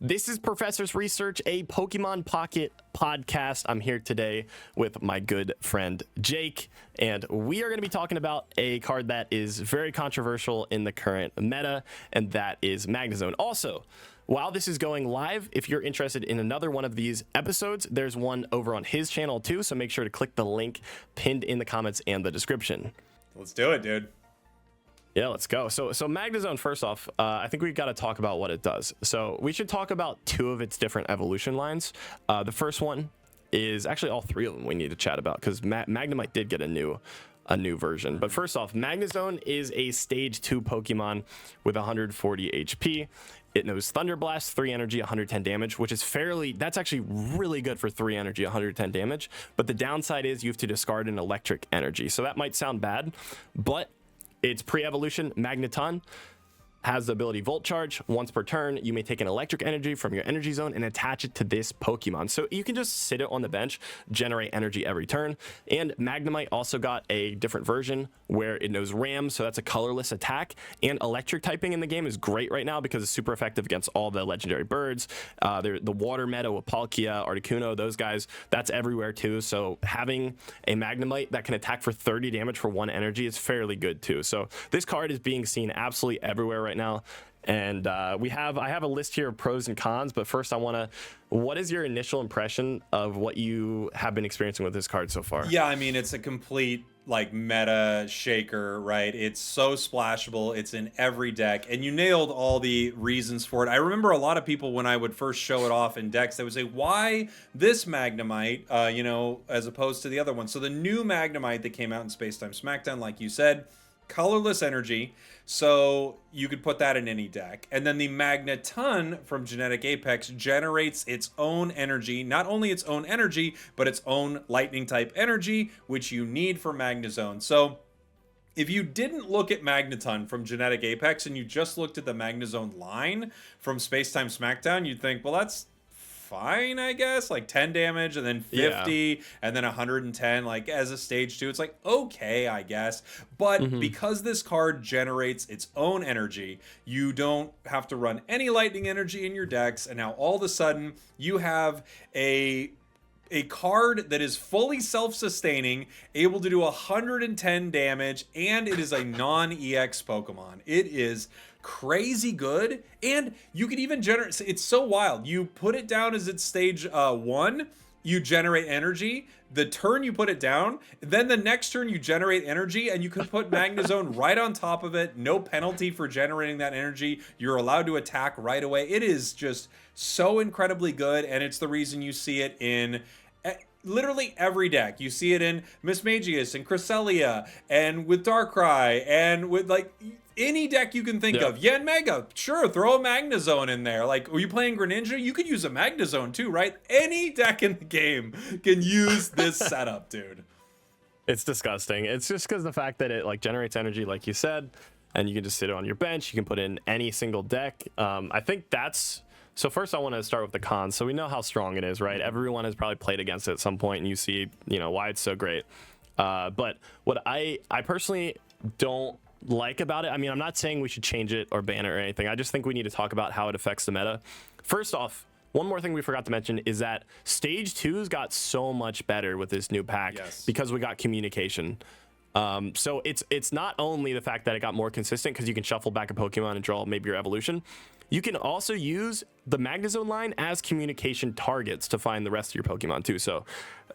This is Professor's Research, a Pokemon Pocket podcast. I'm here today with my good friend Jake, and we are going to be talking about a card that is very controversial in the current meta, and that is Magnezone. Also, while this is going live, if you're interested in another one of these episodes, there's one over on his channel too, so make sure to click the link pinned in the comments and the description. Let's do it, dude. Yeah, let's go. So Magnezone, first off, I think we've got to talk about what it does. So we should talk about two of its different evolution lines. The first one is actually all three of them we need to chat about, because Magnemite did get a new version. But first off, Magnezone is a stage 2 Pokemon with 140 HP. It knows Thunder Blast, 3 energy, 110 damage, which is that's actually really good for 3 energy, 110 damage. But the downside is you have to discard an electric energy. So that might sound bad, but its pre-evolution, Magnezone, has the ability Volt Charge. Once per turn, you may take an electric energy from your energy zone and attach it to this Pokemon. So you can just sit it on the bench, generate energy every turn. And Magnemite also got a different version where it knows Ram, so that's a colorless attack. And electric typing in the game is great right now because it's super effective against all the legendary birds. The water meta with Palkia, Articuno, those guys, that's everywhere too. So having a Magnemite that can attack for 30 damage for 1 energy is fairly good too. So this card is being seen absolutely everywhere right now, and I have a list here of pros and cons, but first what is your initial impression of what you have been experiencing with this card so far? Yeah, I mean, it's a complete like meta shaker, right? It's so splashable, it's in every deck, and you nailed all the reasons for it. I remember a lot of people when I would first show it off in decks, they would say, why this Magnemite, as opposed to the other one? So the new Magnemite that came out in Space Time Smackdown, like you said, colorless energy, so you could put that in any deck. And then the Magnezone from Genetic Apex generates its own energy, not only its own energy, but its own lightning type energy, which you need for Magnezone. So if you didn't look at Magnezone from Genetic Apex and you just looked at the Magnezone line from Space Time Smackdown, you'd think, well, that's fine, I guess, like 10 damage and then 50 and then 110 like as a stage 2. It's like, okay, I guess. But because this card generates its own energy, you don't have to run any lightning energy in your decks, and now all of a sudden you have a card that is fully self-sustaining, able to do 110 damage, and it is a non-EX Pokemon. It is crazy good, and you can even generate, it's so wild. You put it down as its stage 1, you generate energy. The turn you put it down, then the next turn you generate energy, and you can put Magnezone right on top of it. No penalty for generating that energy. You're allowed to attack right away. It is just so incredibly good, and it's the reason you see it in literally every deck. You see it in Mismagius and Cresselia and with Darkrai and with like any deck you can think of. Yanmega, sure, throw a Magnezone in there. Like, are you playing Greninja? You could use a Magnezone too, right? Any deck in the game can use this setup, dude. It's disgusting. It's just because the fact that it like generates energy, like you said, and you can just sit it on your bench. You can put it in any single deck. I think that's... So first I want to start with the cons. So we know how strong it is, right? Everyone has probably played against it at some point, and you see, why it's so great. But what I personally don't like about it, I mean, I'm not saying we should change it or ban it or anything. I just think we need to talk about how it affects the meta. First off, one more thing we forgot to mention is that Stage 2's got so much better with this new pack because we got communication. So it's not only the fact that it got more consistent because you can shuffle back a Pokemon and draw maybe your evolution. You can also use the Magnezone line as communication targets to find the rest of your Pokemon too. So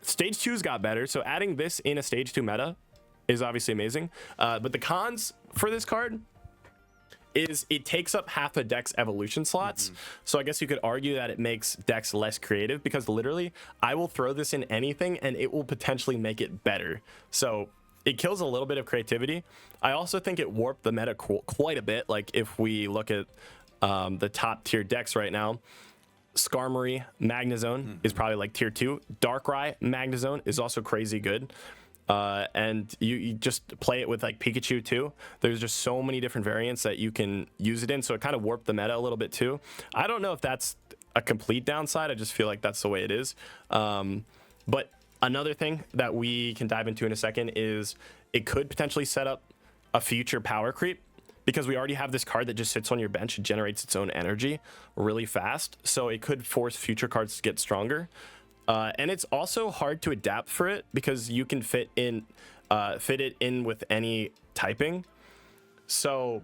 Stage 2's got better. So adding this in a Stage 2 meta is obviously amazing. But the cons for this card is it takes up half a deck's evolution slots. So I guess you could argue that it makes decks less creative, because literally I will throw this in anything and it will potentially make it better. So it kills a little bit of creativity. I also think it warped the meta quite a bit. Like if we look at the top tier decks right now, Skarmory Magnezone is probably like tier 2. Darkrai Magnezone is also crazy good. And you just play it with like Pikachu too. There's just so many different variants that you can use it in, so it kind of warped the meta a little bit too. I don't know if that's a complete downside. I just feel like that's the way it is. But another thing that we can dive into in a second is it could potentially set up a future power creep, because we already have this card that just sits on your bench and generates its own energy really fast. So it could force future cards to get stronger. And it's also hard to adapt for it because you can fit it in with any typing. So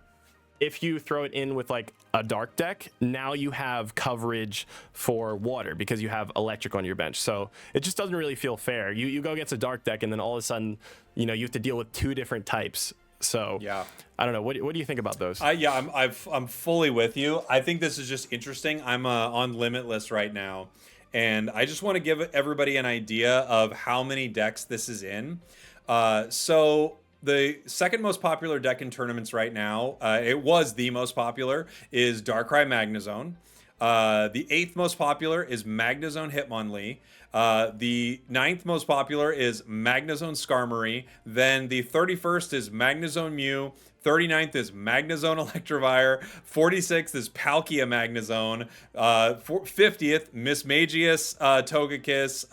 if you throw it in with like a dark deck, now you have coverage for water because you have electric on your bench. So it just doesn't really feel fair. You go against a dark deck and then all of a sudden, you know, you have to deal with 2 different types. So yeah, I don't know. What do you think about those? I'm fully with you. I think this is just interesting. I'm on Limitless right now, and I just want to give everybody an idea of how many decks this is in. So the second most popular deck in tournaments right now, it was the most popular, is Darkrai Magnezone. The 8th most popular is Magnezone Hitmonlee. The 9th most popular is Magnezone Skarmory. Then the 31st is Magnezone Mew. 39th is Magnezone Electivire. 46th is Palkia Magnezone. 50th, Mismagius Togekiss.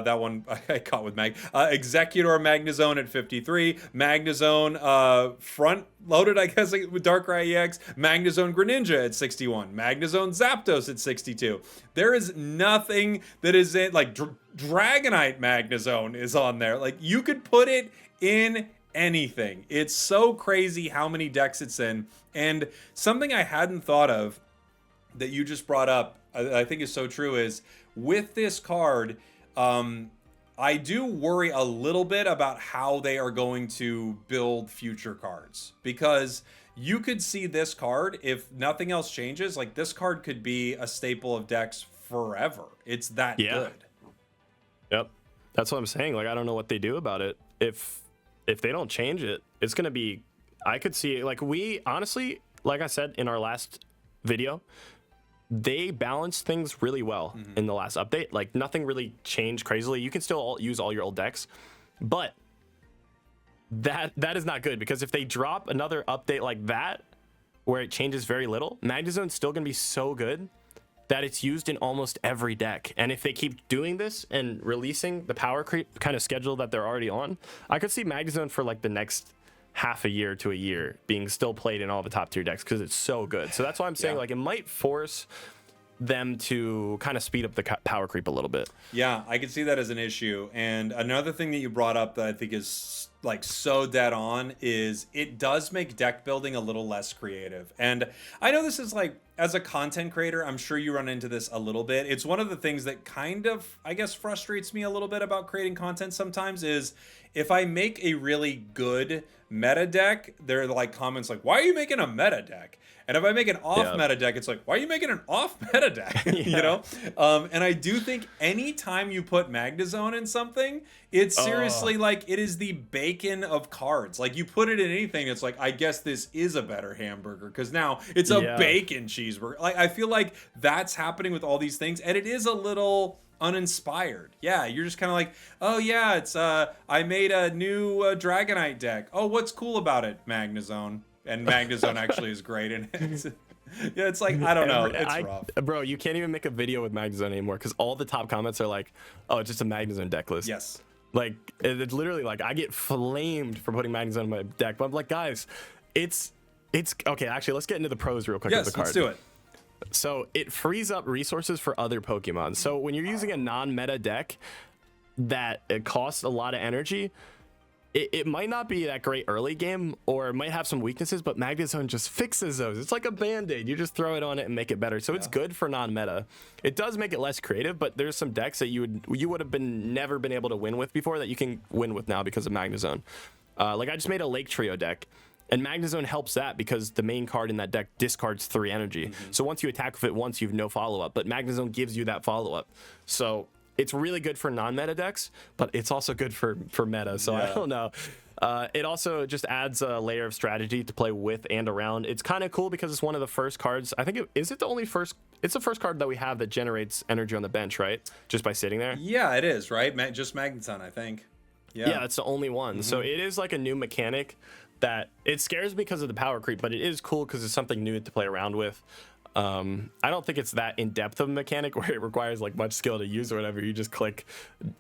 That one I caught with Mag. Executor Magnezone at 53. Magnezone front loaded, I guess, with Darkrai EX. Magnezone Greninja at 61. Magnezone Zapdos at 62. There is nothing that is in, like, Dragonite Magnezone is on there. Like, you could put it in anything. It's so crazy how many decks it's in. And something I hadn't thought of that you just brought up, I think is so true, is with this card, I do worry a little bit about how they are going to build future cards, because you could see this card, if nothing else changes, like this card could be a staple of decks forever. It's that good. Yep. That's what I'm saying. Like, I don't know what they do about it. If they don't change it, it's going to be, I could see, like, we honestly, like I said in our last video, they balanced things really well in the last update. Like, nothing really changed crazily. You can still use all your old decks, but that is not good, because if they drop another update like that where it changes very little, Magnezone's still going to be so good that it's used in almost every deck. And if they keep doing this and releasing the power creep kind of schedule that they're already on, I could see Magnezone for like the next half a year to a year being still played in all the top tier decks because it's so good. So that's why I'm saying like it might force them to kind of speed up the power creep a little bit. Yeah, I can see that as an issue. And another thing that you brought up that I think is like so dead on is it does make deck building a little less creative. And I know this is like, as a content creator, I'm sure you run into this a little bit. It's one of the things that kind of, I guess, frustrates me a little bit about creating content sometimes is if I make a really good meta deck, there are like comments like, why are you making a meta deck? And if I make an off meta deck, it's like, why are you making an off meta deck? You know? And I do think anytime you put Magnezone in something, it's seriously like, it is the bacon of cards. Like, you put it in anything, it's like, I guess this is a better hamburger because now it's a bacon cheeseburger. Like, I feel like that's happening with all these things, and it is a little uninspired. Yeah, you're just kind of like, oh yeah, it's I made a new Dragonite deck. Oh, what's cool about it? Magnezone. And Magnezone actually is great, and it's like, I don't know, it's rough. Bro, you can't even make a video with Magnezone anymore because all the top comments are like, oh, it's just a Magnezone deck list. Yes. Like, it's literally like, I get flamed for putting Magnezone in my deck, but I'm like, guys, it's okay. Actually, let's get into the pros real quick of the card. Let's do it. So it frees up resources for other Pokemon. So when you're using a non-meta deck that it costs a lot of energy, it might not be that great early game, or it might have some weaknesses, but Magnezone just fixes those. It's like a Band-Aid. You just throw it on it and make it better. So it's good for non-meta. It does make it less creative, but there's some decks that you would have never been able to win with before that you can win with now because of Magnezone. Like, I just made a Lake Trio deck, and Magnezone helps that because the main card in that deck discards 3 energy. So once you attack with it once, you have no follow-up, but Magnezone gives you that follow-up. So it's really good for non-meta decks, but it's also good for meta. So I don't know. It also just adds a layer of strategy to play with and around. It's kind of cool because it's one of the first cards. I think it's the first card that we have that generates energy on the bench, right? Just by sitting there. Yeah, it is, right? Just Magnezone, I think. Yeah, it's the only one. So it is like a new mechanic that it scares me because of the power creep, but it is cool because it's something new to play around with. I don't think it's that in depth of a mechanic where it requires like much skill to use or whatever. You just click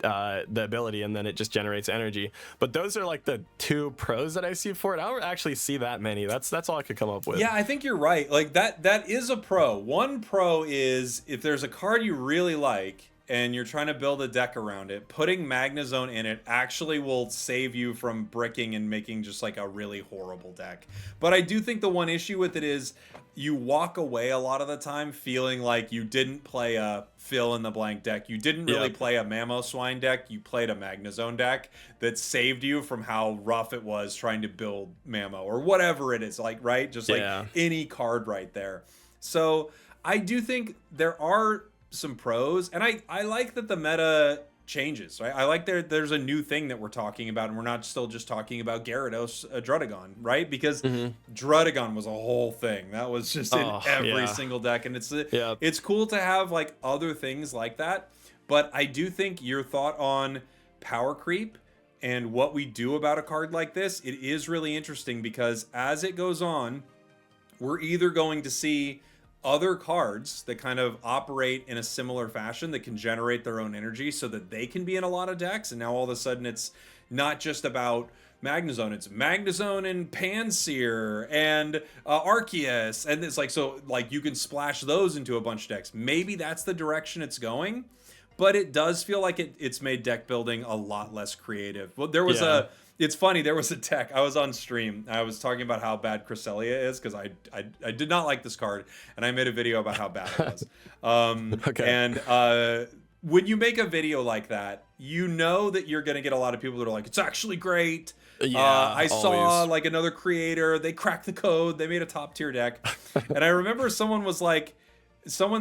the ability and then it just generates energy. But those are like the 2 pros that I see for it. I don't actually see that many. That's all I could come up with. Yeah, I think you're right. Like that is a pro. One pro is if there's a card you really like and you're trying to build a deck around it, putting Magnezone in it actually will save you from bricking and making just like a really horrible deck. But I do think the one issue with it is you walk away a lot of the time feeling like you didn't play a fill in the blank deck. You didn't really play a Mamoswine deck. You played a Magnezone deck that saved you from how rough it was trying to build Mamo or whatever it is, like, right? Just like any card right there. So I do think there are some pros, and I like that the meta changes, right? I like there's a new thing that we're talking about, and we're not still just talking about Gyarados Drudagon, right? Because Drudagon was a whole thing that was just in every single deck, and it's cool to have like other things like that. But I do think your thought on power creep and what we do about a card like this, it is really interesting, because as it goes on, we're either going to see other cards that kind of operate in a similar fashion that can generate their own energy so that they can be in a lot of decks. And now all of a sudden it's not just about Magnezone, it's Magnezone and Panseer and Arceus. And it's like, so like you can splash those into a bunch of decks. Maybe that's the direction it's going, but it does feel like it's made deck building a lot less creative. Well, there was it's funny, there was a deck, I was on stream, I was talking about how bad Cresselia is, because I did not like this card, and I made a video about how bad it was. And when you make a video like that, you know that you're going to get a lot of people that are like, it's actually great. I saw like another creator, they cracked the code, they made a top tier deck. And I remember someone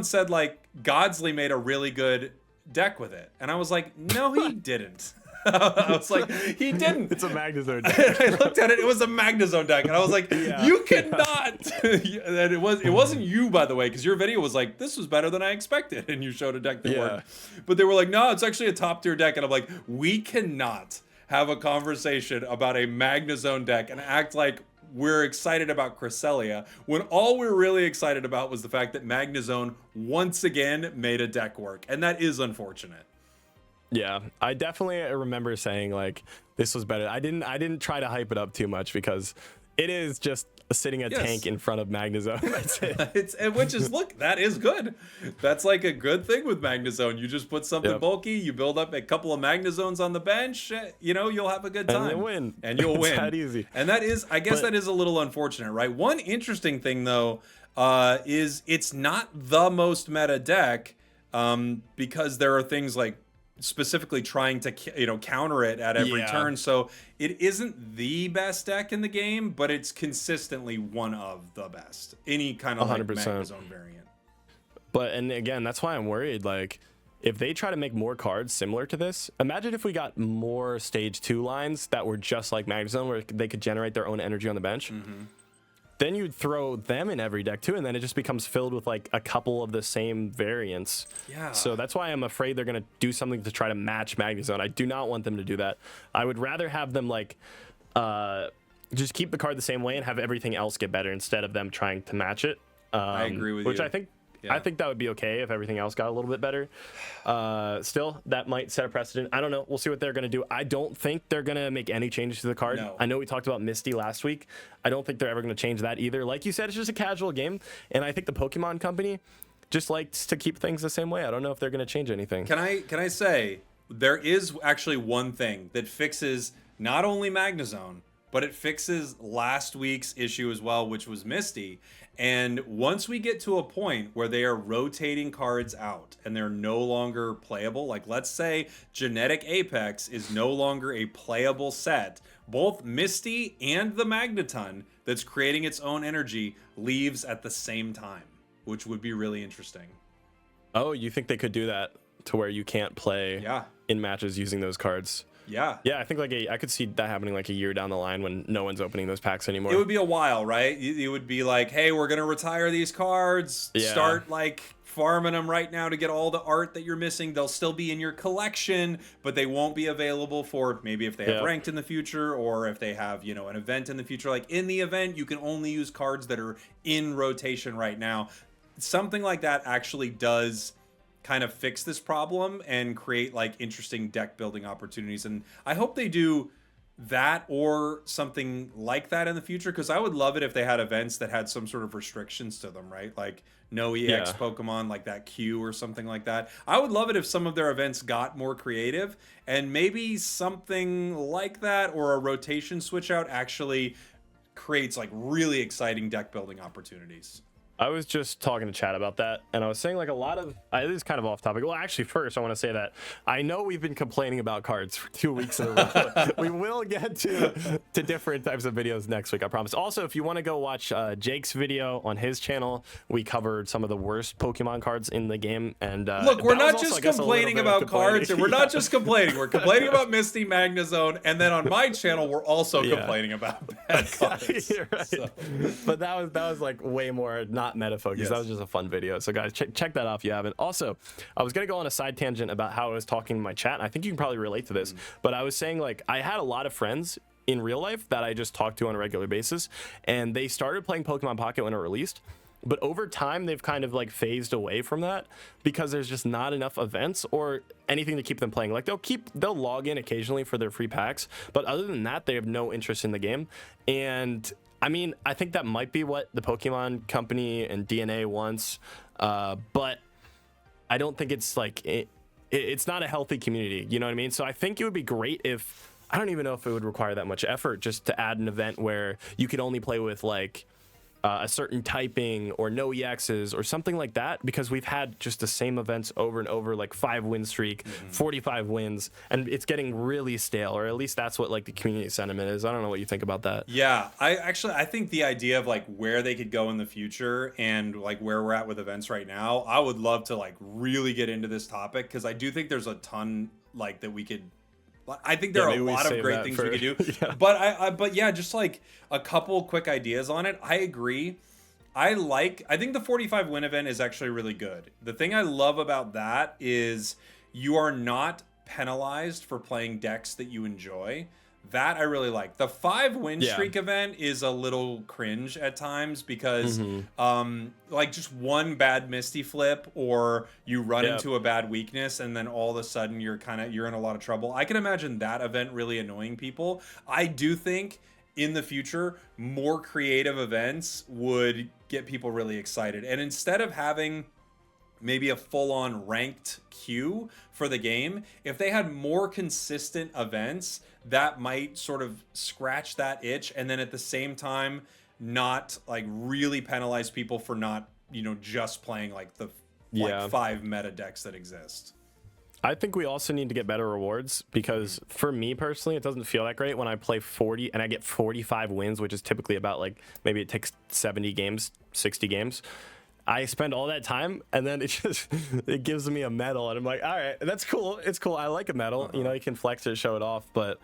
said like, Godzly made a really good deck with it. And I was like, no, he didn't. I was like, he didn't. It's a Magnezone deck. I looked at it. It was a Magnezone deck, and I was like, you cannot. And it wasn't you, by the way, because your video was like, this was better than I expected, and you showed a deck that worked. But they were like, no, it's actually a top tier deck, and I'm like, we cannot have a conversation about a Magnezone deck and act like we're excited about Cresselia when all we're really excited about was the fact that Magnezone once again made a deck work, and that is unfortunate. Yeah, I definitely remember saying like this was better. I didn't try to hype it up too much because it is just sitting a tank in front of Magnezone. That's it. Which is, look, that is good. That's like a good thing with Magnezone. You just put something bulky, you build up a couple of Magnezones on the bench, you know, you'll have a good time. And you'll win. And you'll win. It's that easy. And that is, I guess that is a little unfortunate, right? One interesting thing though, is it's not the most meta deck, because there are things like specifically trying to counter it at every turn, so it isn't the best deck in the game, but it's consistently one of the best, any kind of like Magnezone variant. But and again, that's why I'm worried, like if they try to make more cards similar to this, imagine if we got more stage 2 lines that were just like Magnezone where they could generate their own energy on the bench. Then you'd throw them in every deck too, and then it just becomes filled with like a couple of the same variants. So that's why I'm afraid they're gonna do something to try to match Magnezone. I do not want them to do that. I would rather have them like just keep the card the same way and have everything else get better instead of them trying to match it. I agree with you. Which I think that would be okay if everything else got a little bit better. Still, that might set a precedent. I don't know. We'll see what they're going to do. I don't think they're going to make any changes to the card. No. I know we talked about Misty last week. I don't think they're ever going to change that either. Like you said, it's just a casual game. And I think the Pokemon Company just likes to keep things the same way. I don't know if they're going to change anything. Can I say, there is actually one thing that fixes not only Magnezone, but it fixes last week's issue as well, which was Misty. And once we get to a point where they are rotating cards out and they're no longer playable, like let's say Genetic Apex is no longer a playable set, both Misty and the Magneton that's creating its own energy leaves at the same time, which would be really interesting. Oh, you think they could do that to where you can't play in matches using those cards? Yeah, I think like I could see that happening like a year down the line when no one's opening those packs anymore. It would be a while, right? It would be like, hey, we're gonna retire these cards. Start like farming them right now to get all the art that you're missing. They'll still be in your collection, but they won't be available for maybe if they have ranked in the future, or if they have, you know, an event in the future. Like in the event, you can only use cards that are in rotation right now. something like that actually does kind of fix this problem and create like interesting deck building opportunities. And I hope they do that or something like that in the future, because I would love it if they had events that had some sort of restrictions to them, right? Like no EX Pokemon, like that Q or something like that. I would love it if some of their events got more creative, and maybe something like that or a rotation switch out actually creates like really exciting deck building opportunities. I was just talking to Chad about that, and I was saying like a lot of this is kind of off topic. Well, actually, first I want to say that I know we've been complaining about cards for 2 weeks in a row. We will get to different types of videos next week, I promise. Also, if you want to go watch Jake's video on his channel, we covered some of the worst Pokemon cards in the game. And look, we're not just complaining about cards, and we're not just complaining. We're complaining about Misty, Magnezone, and then on my channel, we're also complaining about bad cards. You're right. So. But that was like way more not meta focus. That was just a fun video, so guys, check that out if you haven't. Also, I was gonna go on a side tangent about how I was talking in my chat, and I think you can probably relate to this, but I was saying like I had a lot of friends in real life that I just talked to on a regular basis, and they started playing Pokemon Pocket when it released, but over time they've kind of like phased away from that because there's just not enough events or anything to keep them playing. Like they'll log in occasionally for their free packs, but other than that they have no interest in the game. And I mean, I think that might be what the Pokemon Company and DNA wants, but I don't think it's like it's not a healthy community. You know what I mean? So I think it would be great if, I don't even know if it would require that much effort, just to add an event where you could only play with like a certain typing or no EXs or something like that, because we've had just the same events over and over, like 5-win streak, 45 wins, and it's getting really stale, or at least that's what like the community sentiment is. I don't know what you think about that. Yeah, I think the idea of like where they could go in the future and like where we're at with events right now, I would love to like really get into this topic, because I do think there's a ton like that we could. I think there are a lot of great things we could do, but yeah, just like a couple quick ideas on it. I agree. I think the 45 win event is actually really good. The thing I love about that is you are not penalized for playing decks that you enjoy. That I really like. The 5-win streak event is a little cringe at times because like just one bad Misty flip or you run into a bad weakness and then all of a sudden you're in a lot of trouble. I can imagine that event really annoying people. I do think in the future more creative events would get people really excited. And instead of having maybe a full-on ranked queue for the game, if they had more consistent events, that might sort of scratch that itch, and then at the same time not like really penalize people for not, just playing like the 5 meta decks that exist. I think we also need to get better rewards, because for me personally, it doesn't feel that great when I play 40 and I get 45 wins, which is typically about like, maybe it takes 70 games, 60 games. I spend all that time and then it gives me a medal, and I'm like, all right, that's cool. It's cool. I like a medal. You can flex it, show it off, but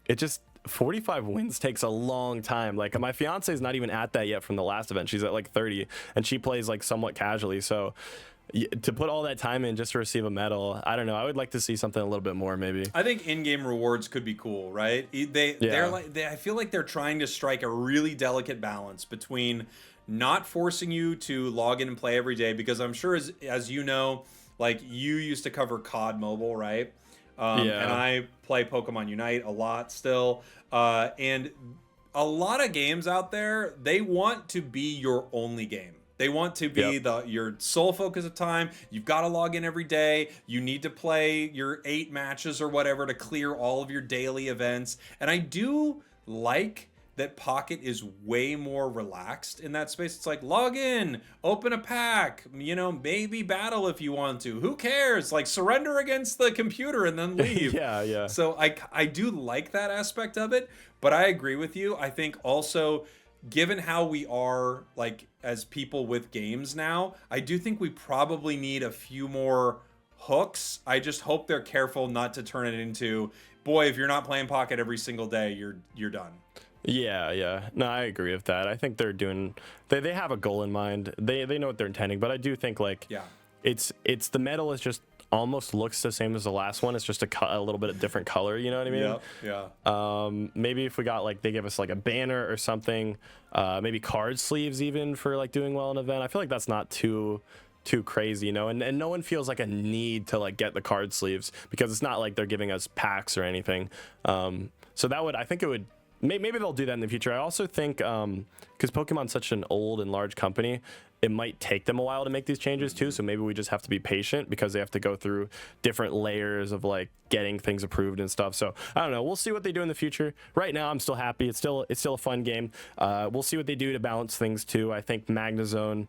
it just 45 wins takes a long time. Like my fiance is not even at that yet from the last event. She's at like 30 and she plays like somewhat casually. So to put all that time in just to receive a medal, I don't know. I would like to see something a little bit more, maybe. I think in-game rewards could be cool, right? I feel like they're trying to strike a really delicate balance between not forcing you to log in and play every day, because I'm sure as you know, like you used to cover COD Mobile, right? And I play Pokemon Unite a lot still. And a lot of games out there, they want to be your only game. They want to be your sole focus of time. You've got to log in every day. You need to play your 8 matches or whatever to clear all of your daily events. And I do like that Pocket is way more relaxed in that space. It's like, log in, open a pack, maybe battle if you want to. Who cares? Like, surrender against the computer and then leave. Yeah. So I do like that aspect of it, but I agree with you. I think also, given how we are, like, as people with games now, I do think we probably need a few more hooks. I just hope they're careful not to turn it into, boy, if you're not playing Pocket every single day, you're done. Yeah. No, I agree with that. I think they're doing, they have a goal in mind. They know what they're intending, but I do think like it's the medal is just almost looks the same as the last one. It's just a little bit of different color. You know what I mean? Yeah. Maybe if we got like they give us like a banner or something, maybe card sleeves even for like doing well in an event. I feel like that's not too crazy, you know, and no one feels like a need to like get the card sleeves because it's not like they're giving us packs or anything. So that would, I think it would, maybe they'll do that in the future. I also think because Pokemon's such an old and large company, it might take them a while to make these changes too. So maybe we just have to be patient because they have to go through different layers of like getting things approved and stuff. So I don't know. We'll see what they do in the future. Right now, I'm still happy. It's still a fun game. We'll see what they do to balance things too. I think Magnezone,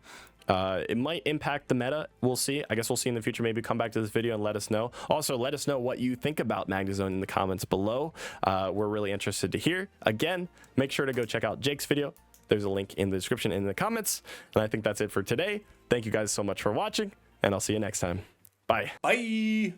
it might impact the meta. We'll see. I guess we'll see in the future. Maybe come back to this video and let us know. Also, let us know what you think about Magnezone in the comments below. We're really interested to hear. Again, make sure to go check out Jake's video. There's a link in the description and in the comments. And I think that's it for today. Thank you guys so much for watching, and I'll see you next time. Bye. Bye.